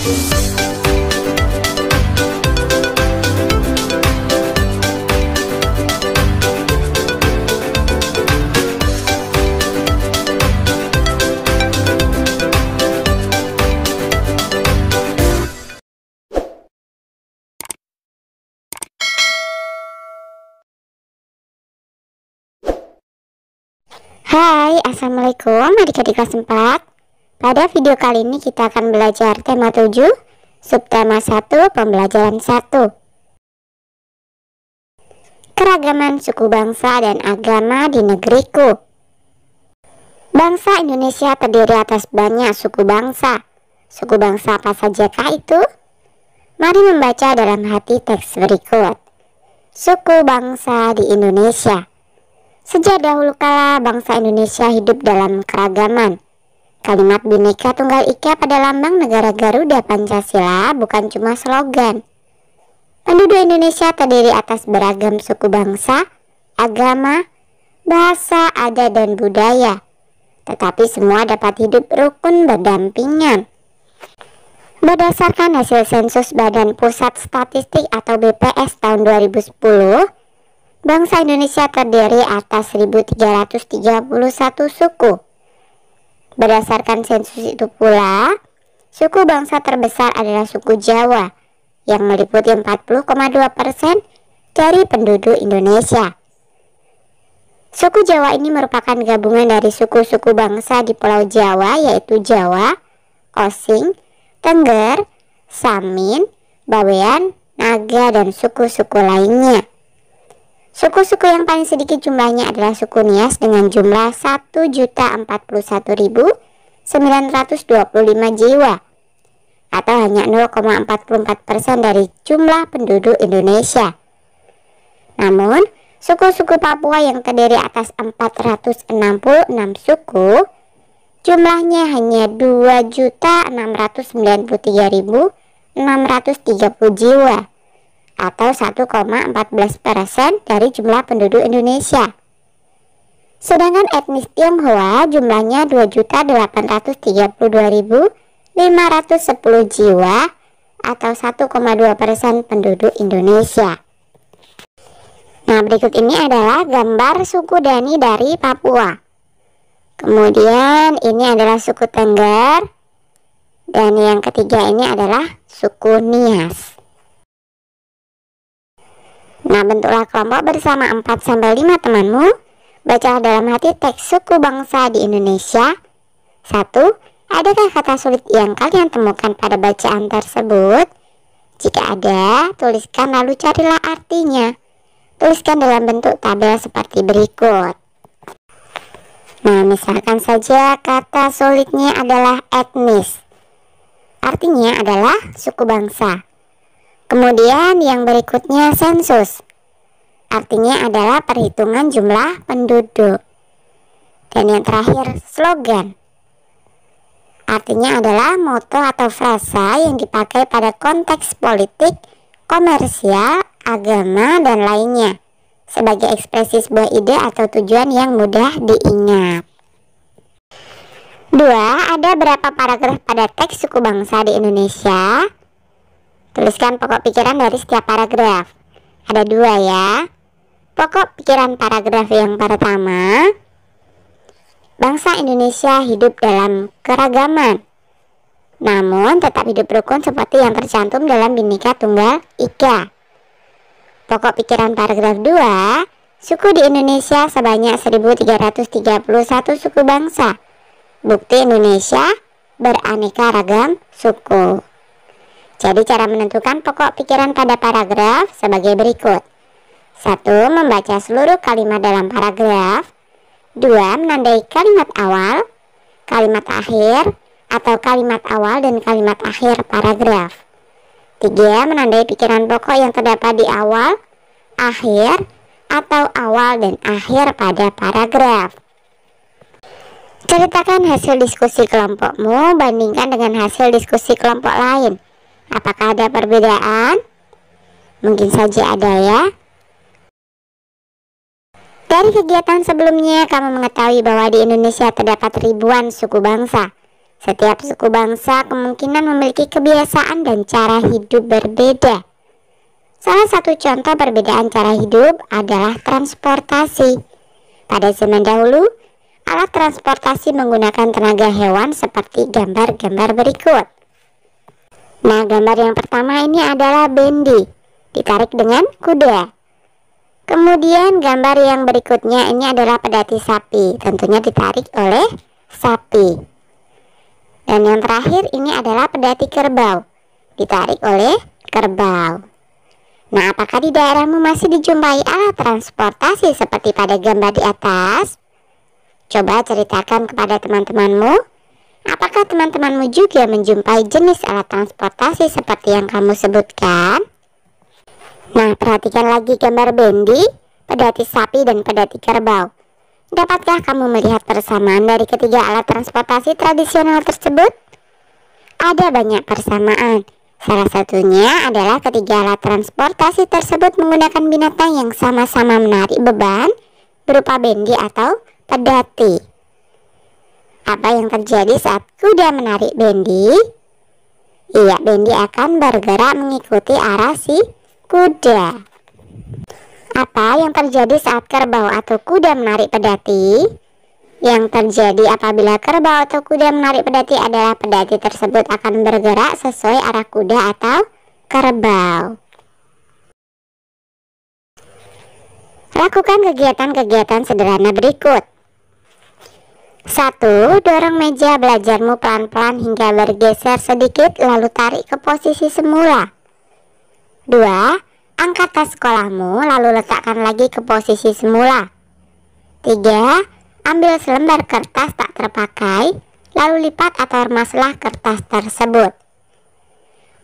Hai, assalamualaikum adik-adik kelas 4. Pada video kali ini kita akan belajar tema 7, subtema 1, pembelajaran 1. Keragaman suku bangsa dan agama di negeriku. Bangsa Indonesia terdiri atas banyak suku bangsa. Suku bangsa apa sajakah itu? Mari membaca dalam hati teks berikut. Suku bangsa di Indonesia. Sejak dahulu kala bangsa Indonesia hidup dalam keragaman. Kalimat Bhinneka Tunggal Ika pada lambang negara Garuda Pancasila bukan cuma slogan. Penduduk Indonesia terdiri atas beragam suku bangsa, agama, bahasa, adat, dan budaya. Tetapi semua dapat hidup rukun berdampingan. Berdasarkan hasil sensus Badan Pusat Statistik atau BPS tahun 2010, bangsa Indonesia terdiri atas 1.331 suku. Berdasarkan sensus itu pula, suku bangsa terbesar adalah suku Jawa yang meliputi 40,2% dari penduduk Indonesia. Suku Jawa ini merupakan gabungan dari suku-suku bangsa di Pulau Jawa, yaitu Jawa, Osing, Tengger, Samin, Bawean, Naga, dan suku-suku lainnya. Suku-suku yang paling sedikit jumlahnya adalah suku Nias dengan jumlah 1.041.925 jiwa atau hanya 0,44% dari jumlah penduduk Indonesia. Namun, suku-suku Papua yang terdiri atas 466 suku jumlahnya hanya 2.693.630 jiwa atau 1,14% dari jumlah penduduk Indonesia. Sedangkan etnis Tionghoa jumlahnya 2.832.510 jiwa atau 1,2% penduduk Indonesia. Nah, berikut ini adalah gambar suku Dani dari Papua. Kemudian ini adalah suku Tengger, dan yang ketiga ini adalah suku Nias. Nah, bentuklah kelompok bersama 4-5 temanmu. Baca dalam hati teks suku bangsa di Indonesia. 1. Adakah kata sulit yang kalian temukan pada bacaan tersebut? Jika ada, tuliskan lalu carilah artinya. Tuliskan dalam bentuk tabel seperti berikut. Nah, misalkan saja kata sulitnya adalah etnis. Artinya adalah suku bangsa. Kemudian yang berikutnya sensus. Artinya adalah perhitungan jumlah penduduk. Dan yang terakhir slogan. Artinya adalah moto atau frasa yang dipakai pada konteks politik, komersial, agama, dan lainnya. Sebagai ekspresi sebuah ide atau tujuan yang mudah diingat. 2. Ada berapa paragraf pada teks suku bangsa di Indonesia? Tuliskan pokok pikiran dari setiap paragraf. Ada 2 ya. Pokok pikiran paragraf yang pertama, bangsa Indonesia hidup dalam keragaman, namun tetap hidup rukun seperti yang tercantum dalam Bhinneka Tunggal Ika. Pokok pikiran paragraf 2, suku di Indonesia sebanyak 1.331 suku bangsa. Bukti Indonesia beraneka ragam suku. Jadi cara menentukan pokok pikiran pada paragraf sebagai berikut. 1. Membaca seluruh kalimat dalam paragraf. 2. Menandai kalimat awal, kalimat akhir, atau kalimat awal dan kalimat akhir paragraf. 3. Menandai pikiran pokok yang terdapat di awal, akhir, atau awal dan akhir pada paragraf. Ceritakan hasil diskusi kelompokmu, bandingkan dengan hasil diskusi kelompok lain. Apakah ada perbedaan? Mungkin saja ada ya. Dari kegiatan sebelumnya, kamu mengetahui bahwa di Indonesia terdapat ribuan suku bangsa. Setiap suku bangsa kemungkinan memiliki kebiasaan dan cara hidup berbeda. Salah satu contoh perbedaan cara hidup adalah transportasi. Pada zaman dahulu, alat transportasi menggunakan tenaga hewan seperti gambar-gambar berikut. Nah, gambar yang pertama ini adalah bendi, ditarik dengan kuda. Kemudian gambar yang berikutnya ini adalah pedati sapi, tentunya ditarik oleh sapi. Dan yang terakhir ini adalah pedati kerbau, ditarik oleh kerbau. Nah, apakah di daerahmu masih dijumpai alat transportasi seperti pada gambar di atas? Coba ceritakan kepada teman-temanmu. Apakah teman-temanmu juga menjumpai jenis alat transportasi seperti yang kamu sebutkan? Nah, perhatikan lagi gambar bendi, pedati sapi, dan pedati kerbau. Dapatkah kamu melihat persamaan dari ketiga alat transportasi tradisional tersebut? Ada banyak persamaan. Salah satunya adalah ketiga alat transportasi tersebut menggunakan binatang yang sama-sama menarik beban berupa bendi atau pedati. Apa yang terjadi saat kuda menarik bendi? Iya, bendi akan bergerak mengikuti arah si kuda. Apa yang terjadi saat kerbau atau kuda menarik pedati? Yang terjadi apabila kerbau atau kuda menarik pedati adalah pedati tersebut akan bergerak sesuai arah kuda atau kerbau. Lakukan kegiatan-kegiatan sederhana berikut. 1. Dorong meja belajarmu pelan-pelan hingga bergeser sedikit lalu tarik ke posisi semula. 2. Angkat tas sekolahmu lalu letakkan lagi ke posisi semula. 3. Ambil selembar kertas tak terpakai lalu lipat atau remaslah kertas tersebut.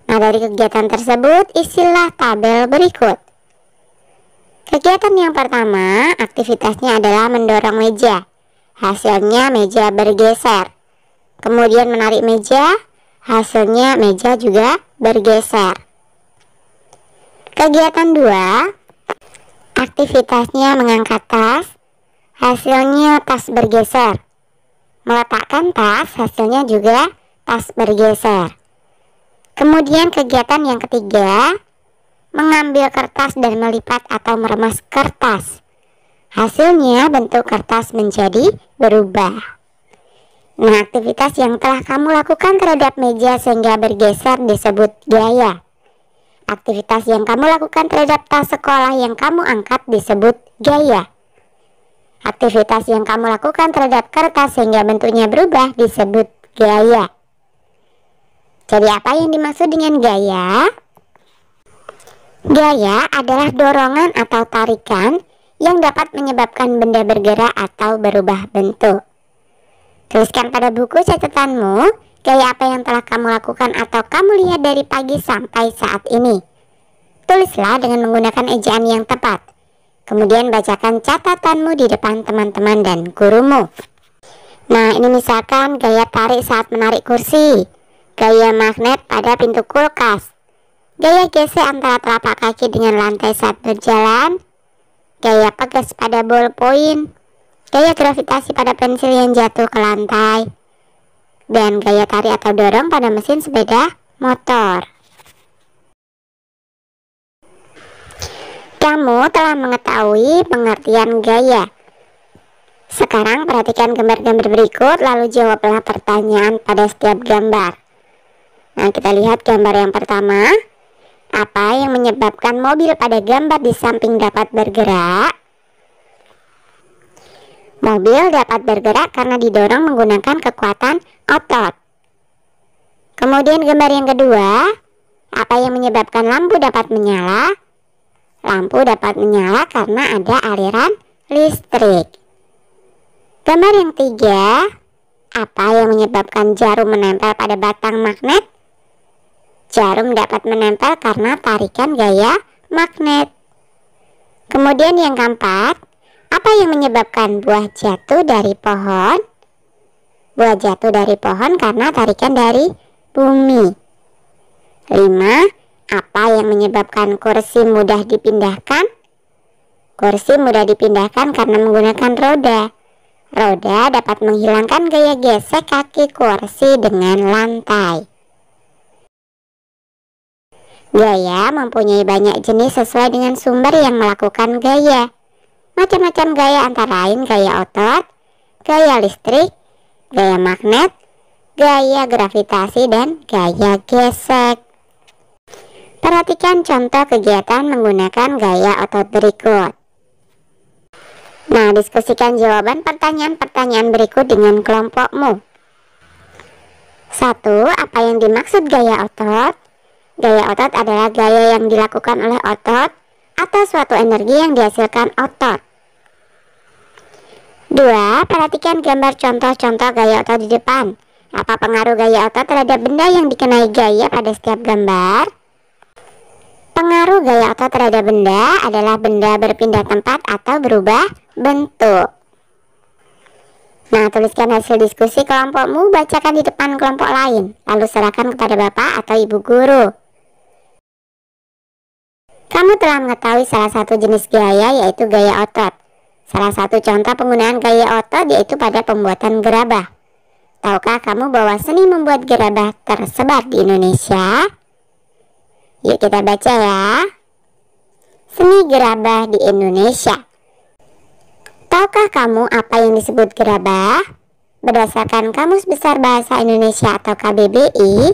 Nah, dari kegiatan tersebut isilah tabel berikut. Kegiatan yang pertama, aktivitasnya adalah mendorong meja. Hasilnya meja bergeser. Kemudian menarik meja, hasilnya meja juga bergeser. Kegiatan 2, aktivitasnya mengangkat tas, hasilnya tas bergeser. Meletakkan tas, hasilnya juga tas bergeser. Kemudian kegiatan yang ketiga, mengambil kertas dan melipat atau meremas kertas. Hasilnya bentuk kertas menjadi berubah. Nah, aktivitas yang telah kamu lakukan terhadap meja sehingga bergeser disebut gaya. Aktivitas yang kamu lakukan terhadap tas sekolah yang kamu angkat disebut gaya. Aktivitas yang kamu lakukan terhadap kertas sehingga bentuknya berubah disebut gaya. Jadi apa yang dimaksud dengan gaya? Gaya adalah dorongan atau tarikan yang dapat menyebabkan benda bergerak atau berubah bentuk. Tuliskan pada buku catatanmu gaya apa yang telah kamu lakukan atau kamu lihat dari pagi sampai saat ini. Tulislah dengan menggunakan ejaan yang tepat. Kemudian bacakan catatanmu di depan teman-teman dan gurumu. Nah, ini misalkan gaya tarik saat menarik kursi, gaya magnet pada pintu kulkas, gaya gesek antara telapak kaki dengan lantai saat berjalan, gaya pegas pada ballpoint, gaya gravitasi pada pensil yang jatuh ke lantai, dan gaya tarik atau dorong pada mesin sepeda motor. Kamu telah mengetahui pengertian gaya. Sekarang perhatikan gambar-gambar berikut lalu jawablah pertanyaan pada setiap gambar. Nah, kita lihat gambar yang pertama. Apa yang menyebabkan mobil pada gambar di samping dapat bergerak? Mobil dapat bergerak karena didorong menggunakan kekuatan otot. Kemudian gambar yang kedua, apa yang menyebabkan lampu dapat menyala? Lampu dapat menyala karena ada aliran listrik. Gambar yang tiga, apa yang menyebabkan jarum menempel pada batang magnet? Jarum dapat menempel karena tarikan gaya magnet. Kemudian yang keempat, apa yang menyebabkan buah jatuh dari pohon? Buah jatuh dari pohon karena tarikan dari bumi. 5. Apa yang menyebabkan kursi mudah dipindahkan? Kursi mudah dipindahkan karena menggunakan roda. Roda dapat menghilangkan gaya gesek kaki kursi dengan lantai. Gaya mempunyai banyak jenis sesuai dengan sumber yang melakukan gaya. Macam-macam gaya antara lain gaya otot, gaya listrik, gaya magnet, gaya gravitasi, dan gaya gesek. Perhatikan contoh kegiatan menggunakan gaya otot berikut. Nah, diskusikan jawaban pertanyaan-pertanyaan berikut dengan kelompokmu. 1. Apa yang dimaksud gaya otot? Gaya otot adalah gaya yang dilakukan oleh otot atau suatu energi yang dihasilkan otot. 2. Perhatikan gambar contoh-contoh gaya otot di depan. Apa pengaruh gaya otot terhadap benda yang dikenai gaya pada setiap gambar? Pengaruh gaya otot terhadap benda adalah benda berpindah tempat atau berubah bentuk. Nah, tuliskan hasil diskusi kelompokmu, bacakan di depan kelompok lain, lalu serahkan kepada Bapak atau Ibu guru. Kamu telah mengetahui salah satu jenis gaya, yaitu gaya otot. Salah satu contoh penggunaan gaya otot yaitu pada pembuatan gerabah. Tahukah kamu bahwa seni membuat gerabah tersebar di Indonesia? Yuk kita baca ya. Seni gerabah di Indonesia. Tahukah kamu apa yang disebut gerabah? Berdasarkan Kamus Besar Bahasa Indonesia atau KBBI,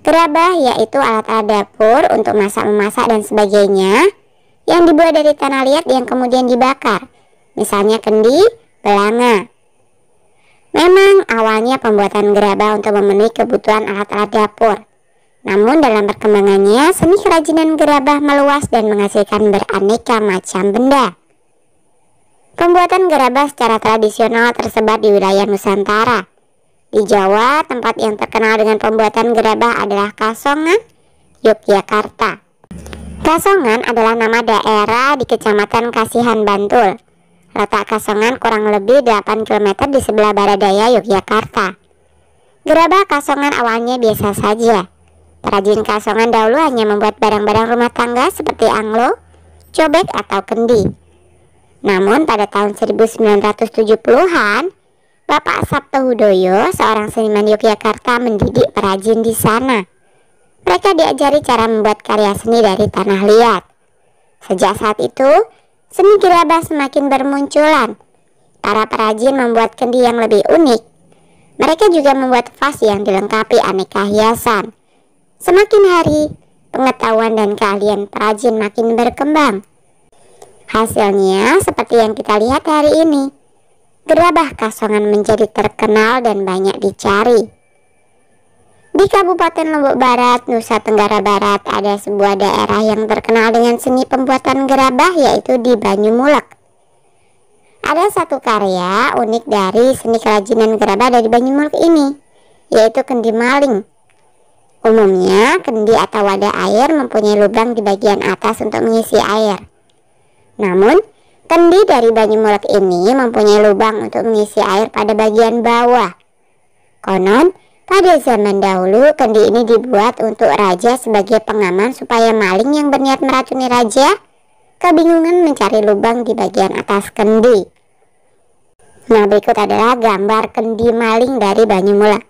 gerabah yaitu alat-alat dapur untuk masak-memasak dan sebagainya yang dibuat dari tanah liat yang kemudian dibakar, misalnya kendi, belanga. Memang awalnya pembuatan gerabah untuk memenuhi kebutuhan alat-alat dapur. Namun dalam perkembangannya, seni kerajinan gerabah meluas dan menghasilkan beraneka macam benda. Pembuatan gerabah secara tradisional tersebar di wilayah Nusantara. Di Jawa, tempat yang terkenal dengan pembuatan gerabah adalah Kasongan, Yogyakarta. Kasongan adalah nama daerah di Kecamatan Kasihan, Bantul. Letak Kasongan kurang lebih 8 km di sebelah barat daya Yogyakarta. Gerabah Kasongan awalnya biasa saja. Perajin Kasongan dahulu hanya membuat barang-barang rumah tangga seperti anglo, cobek, atau kendi. Namun pada tahun 1970-an, Bapak Sabto Hudoyo, seorang seniman Yogyakarta, mendidik perajin di sana. Mereka diajari cara membuat karya seni dari tanah liat. Sejak saat itu, seni gerabah semakin bermunculan. Para perajin membuat kendi yang lebih unik. Mereka juga membuat vas yang dilengkapi aneka hiasan. Semakin hari, pengetahuan dan keahlian perajin makin berkembang. Hasilnya seperti yang kita lihat hari ini. Gerabah Kasongan menjadi terkenal dan banyak dicari. Di Kabupaten Lombok Barat, Nusa Tenggara Barat, ada sebuah daerah yang terkenal dengan seni pembuatan gerabah, yaitu di Banyumulek. Ada satu karya unik dari seni kerajinan gerabah dari Banyumulek ini, yaitu kendi maling. Umumnya, kendi atau wadah air mempunyai lubang di bagian atas untuk mengisi air. Namun, kendi dari Banyumulek ini mempunyai lubang untuk mengisi air pada bagian bawah. Konon, pada zaman dahulu, kendi ini dibuat untuk raja sebagai pengaman supaya maling yang berniat meracuni raja kebingungan mencari lubang di bagian atas kendi. Nah, berikut adalah gambar kendi maling dari Banyumulek.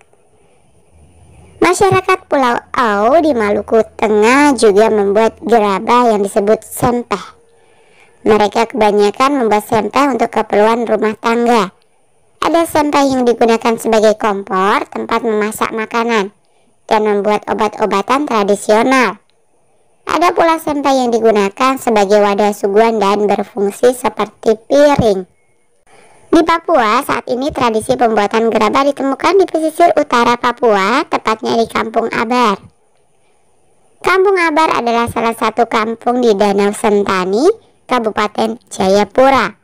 Masyarakat Pulau Au di Maluku Tengah juga membuat gerabah yang disebut sempeh. Mereka kebanyakan membuat sempeh untuk keperluan rumah tangga. Ada sempeh yang digunakan sebagai kompor, tempat memasak makanan, dan membuat obat-obatan tradisional. Ada pula sempeh yang digunakan sebagai wadah suguhan dan berfungsi seperti piring. Di Papua, saat ini tradisi pembuatan gerabah ditemukan di pesisir utara Papua, tepatnya di Kampung Abar. Kampung Abar adalah salah satu kampung di Danau Sentani, Kabupaten Jayapura.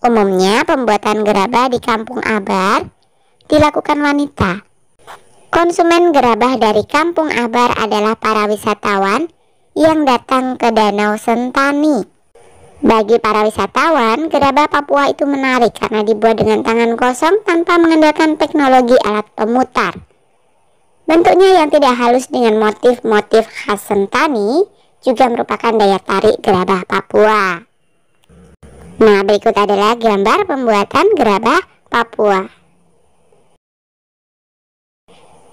Umumnya, pembuatan gerabah di Kampung Abar dilakukan wanita. Konsumen gerabah dari Kampung Abar adalah para wisatawan yang datang ke Danau Sentani. Bagi para wisatawan, gerabah Papua itu menarik karena dibuat dengan tangan kosong tanpa mengandalkan teknologi alat pemutar. Bentuknya yang tidak halus dengan motif-motif khas Sentani juga merupakan daya tarik gerabah Papua. Nah, berikut adalah gambar pembuatan gerabah Papua.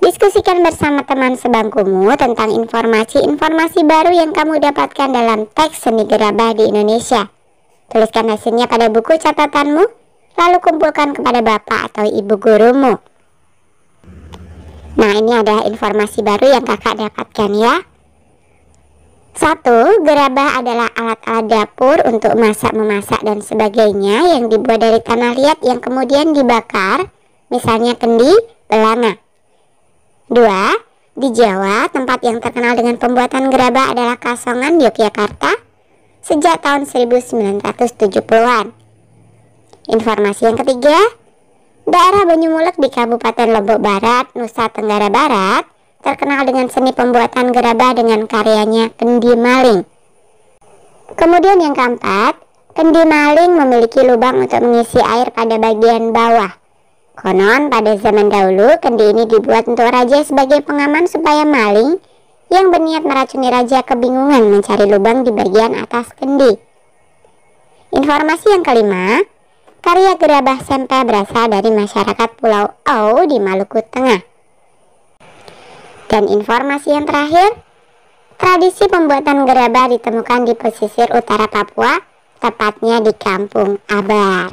Diskusikan bersama teman sebangkumu tentang informasi-informasi baru yang kamu dapatkan dalam teks seni gerabah di Indonesia. Tuliskan hasilnya pada buku catatanmu, lalu kumpulkan kepada bapak atau ibu gurumu. Nah, ini ada informasi baru yang kakak dapatkan ya. 1. Gerabah adalah alat-alat dapur untuk masak-memasak dan sebagainya yang dibuat dari tanah liat yang kemudian dibakar, misalnya kendi, belanga. 2. Di Jawa, tempat yang terkenal dengan pembuatan gerabah adalah Kasongan, Yogyakarta, sejak tahun 1970-an. Informasi yang ketiga, daerah Banyumulek di Kabupaten Lombok Barat, Nusa Tenggara Barat, terkenal dengan seni pembuatan gerabah dengan karyanya kendi maling. Kemudian yang keempat, kendi maling memiliki lubang untuk mengisi air pada bagian bawah. Konon pada zaman dahulu kendi ini dibuat untuk raja sebagai pengaman supaya maling yang berniat meracuni raja kebingungan mencari lubang di bagian atas kendi. Informasi yang kelima, karya gerabah sempe berasal dari masyarakat Pulau Au di Maluku Tengah. Dan informasi yang terakhir, tradisi pembuatan gerabah ditemukan di pesisir utara Papua, tepatnya di Kampung Abar.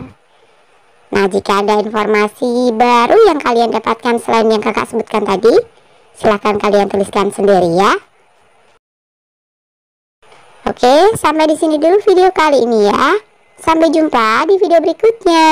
Nah, jika ada informasi baru yang kalian dapatkan selain yang kakak sebutkan tadi, silahkan kalian tuliskan sendiri ya. Oke, sampai di sini dulu video kali ini ya. Sampai jumpa di video berikutnya.